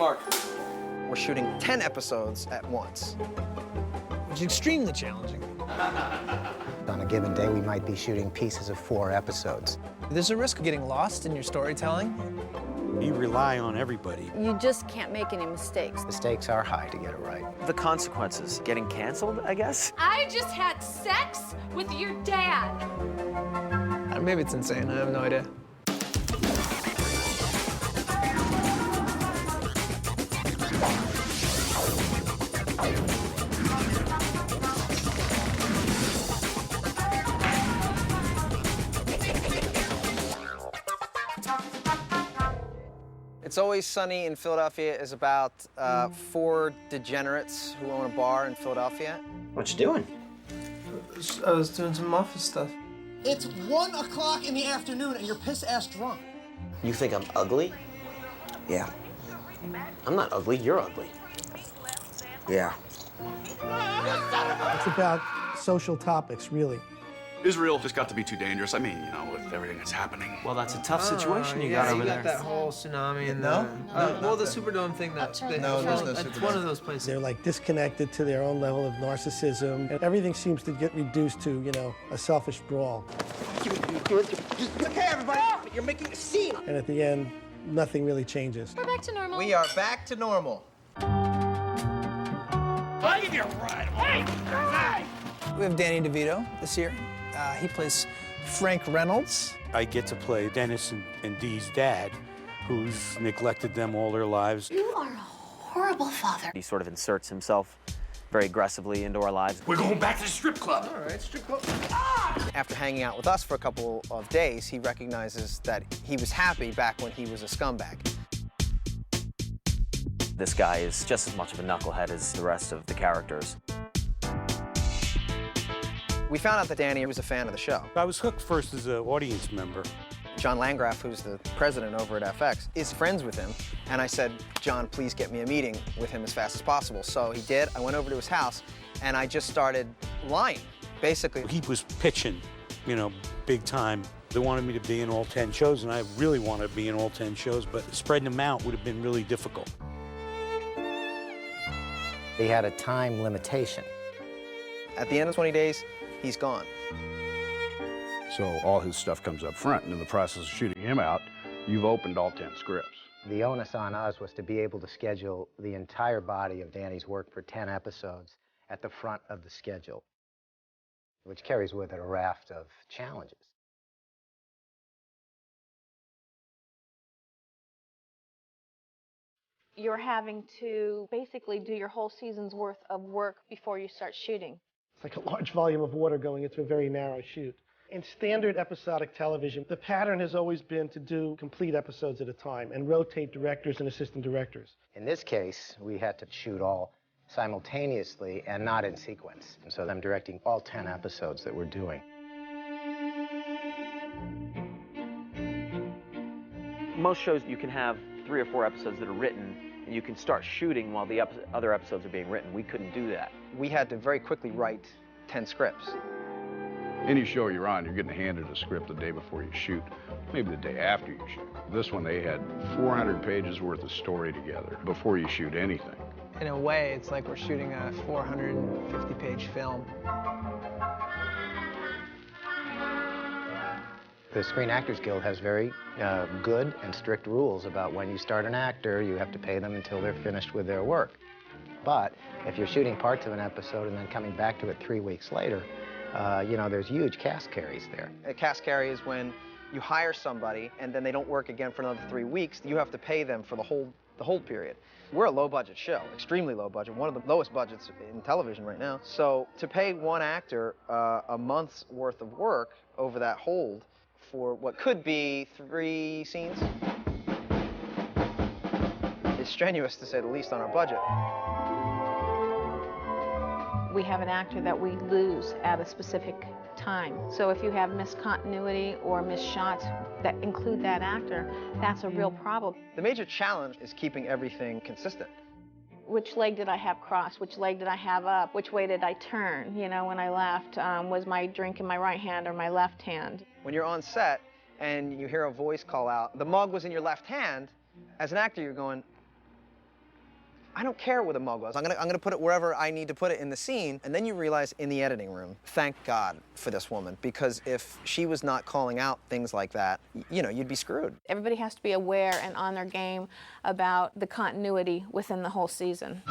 Mark. We're shooting 10 episodes at once. Which is extremely challenging. On a given day, we might be shooting pieces of 4 episodes. There's a risk of getting lost in your storytelling. You rely on everybody. You just can't make any mistakes. The stakes are high to get it right. The consequences. Getting canceled, I guess? I just had sex with your dad. Maybe it's insane, I have no idea. It's Always Sunny in Philadelphia is about 4 degenerates who own a bar in Philadelphia. What you doing? I was doing some office stuff. It's 1 o'clock in the afternoon and you're piss-ass drunk. You think I'm ugly? Yeah. I'm not ugly, you're ugly. Yeah. It's about social topics, really. Israel just got to be too dangerous. I mean, you know, with everything that's happening. Well, that's a tough situation you got over there. that whole tsunami and No? well, the Superdome thing that No, there's no it's Superdome. one of those places. They're like disconnected to their own level of narcissism, and everything seems to get reduced to, you know, a selfish brawl. Okay, everybody, you're making a scene. And at the end, nothing really changes. We're back to normal. We are back to normal. I'll give you a ride. Hey! We have Danny DeVito this year. He plays Frank Reynolds. I get to play Dennis and Dee's dad, who's neglected them all their lives. You are a horrible father. He sort of inserts himself very aggressively into our lives. We're going back to the strip club. All right, strip club. After hanging out with us for a couple of days, he recognizes that he was happy back when he was a scumbag. This guy is just as much of a knucklehead as the rest of the characters. We found out that Danny was a fan of the show. I was hooked first as an audience member. John Landgraf, who's the president over at FX, is friends with him. And I said, John, please get me a meeting with him as fast as possible. So he did. I went over to his house, and I just started lying, basically. He was pitching, you know, big time. They wanted me to be in all 10 shows, and I really wanted to be in all 10 shows, but spreading them out would have been really difficult. He had a time limitation. At the end of 20 days, he's gone. So all his stuff comes up front, and in the process of shooting him out, you've opened all 10 scripts. The onus on us was to be able to schedule the entire body of Danny's work for 10 episodes at the front of the schedule, which carries with it a raft of challenges. You're having to basically do your whole season's worth of work before you start shooting. It's like a large volume of water going into a very narrow shoot. In standard episodic television, the pattern has always been to do complete episodes at a time and rotate directors and assistant directors. In this case, we had to shoot all simultaneously and not in sequence. And so I'm directing all 10 episodes that we're doing. Most shows you can have 3 or 4 episodes that are written, and you can start shooting while the other episodes are being written. We couldn't do that. We had to very quickly write 10 scripts. Any show you're on, you're getting handed a script the day before you shoot, maybe the day after you shoot. This one, they had 400 pages worth of story together before you shoot anything. In a way, it's like we're shooting a 450-page film. The Screen Actors Guild has very good and strict rules about when you start an actor, you have to pay them until they're finished with their work. But if you're shooting parts of an episode and then coming back to it 3 weeks later, you know, there's huge cast carries there. A cast carry is when you hire somebody and then they don't work again for another 3 weeks. You have to pay them for the whole period. We're a low-budget show, extremely low budget, one of the lowest budgets in television right now. So to pay one actor a month's worth of work over that hold for what could be 3 scenes is strenuous, to say the least, on our budget. We have an actor that we lose at a specific time. So if you have miscontinuity or missed shots that include that actor, that's a real problem. The major challenge is keeping everything consistent. Which leg did I have crossed? Which leg did I have up? Which way did I turn? You know, when I left, was my drink in my right hand or my left hand? When you're on set and you hear a voice call out, the mug was in your left hand, as an actor you're going, I don't care where the mug was. I'm gonna put it wherever I need to put it in the scene. And then you realize in the editing room, thank God for this woman, because if she was not calling out things like that, you know, you'd be screwed. Everybody has to be aware and on their game about the continuity within the whole season.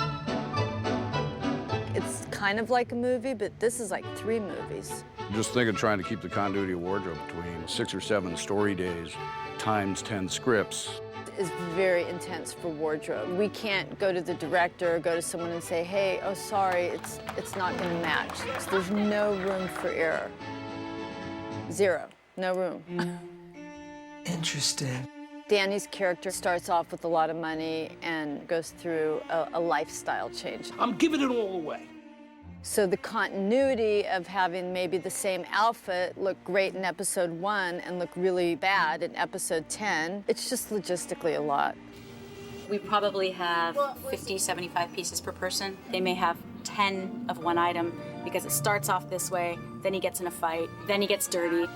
It's kind of like a movie, but this is like 3 movies. Just think of trying to keep the continuity of wardrobe between 6 or 7 story days times 10 scripts. Is very intense for wardrobe. We can't go to the director or go to someone and say, hey, oh, sorry, it's not going to match. So there's no room for error. 0, no room. Interesting. Danny's character starts off with a lot of money and goes through a lifestyle change. I'm giving it all away. So the continuity of having maybe the same outfit look great in episode 1 and look really bad in episode 10, it's just logistically a lot. We probably have 50, 75 pieces per person. They may have 10 of one item because it starts off this way, then he gets in a fight, then he gets dirty.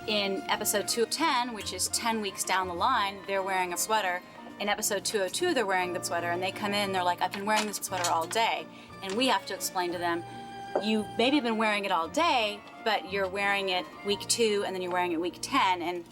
In episode 2 of 10, which is 10 weeks down the line, they're wearing a sweater. In episode 202, they're wearing the sweater, and they come in, they're like, I've been wearing this sweater all day. And we have to explain to them, you've maybe been wearing it all day, but you're wearing it week 2, and then you're wearing it week 10. And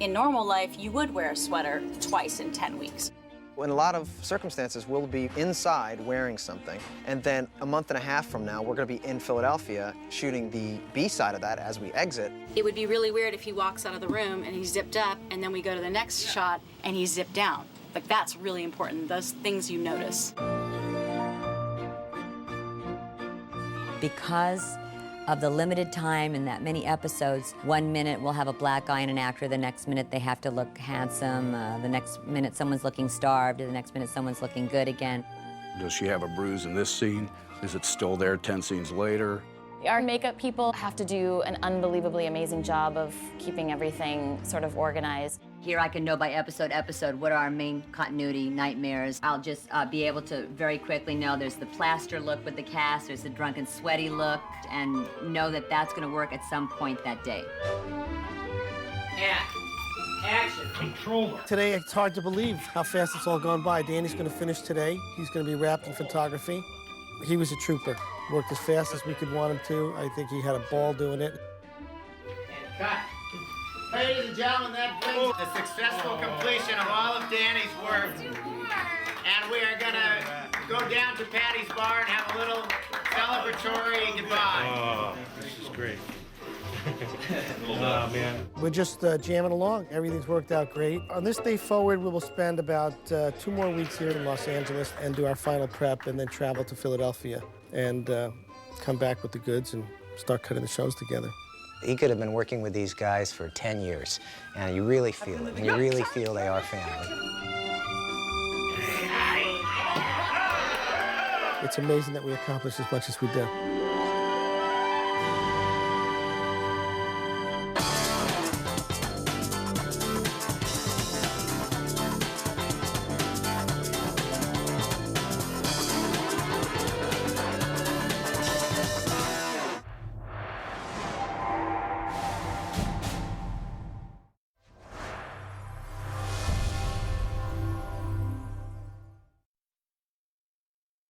in normal life, you would wear a sweater twice in 10 weeks. In a lot of circumstances, we'll be inside wearing something, and then a month and a half from now, we're going to be in Philadelphia shooting the B side of that as we exit. It would be really weird if he walks out of the room and he's zipped up, and then we go to the next shot and he's zipped down. Like, that's really important, those things you notice. Because of the limited time and that many episodes, 1 minute we'll have a black eye in an actor, the next minute they have to look handsome, the next minute someone's looking starved, the next minute someone's looking good again. Does she have a bruise in this scene? Is it still there 10 scenes later? Our makeup people have to do an unbelievably amazing job of keeping everything sort of organized. Here I can know by episode what are our main continuity nightmares. I'll just be able to very quickly know there's the plaster look with the cast, there's the drunken sweaty look, and know that that's going to work at some point that day. Action. Controller. Today, it's hard to believe how fast it's all gone by. Danny's going to finish today. He's going to be wrapped in photography. He was a trooper. Worked as fast as we could want him to. I think he had a ball doing it. And cut. Ladies and gentlemen, that brings the successful completion of all of Danny's work. And we are gonna go down to Patty's bar and have a little celebratory goodbye. Oh, this is great. Oh, man. We're just jamming along. Everything's worked out great. On this day forward, we will spend about 2 more weeks here in Los Angeles and do our final prep and then travel to Philadelphia and come back with the goods and start cutting the shows together. He could have been working with these guys for 10 years, and you really feel it. And you really feel they are family. It's amazing that we accomplished as much as we did.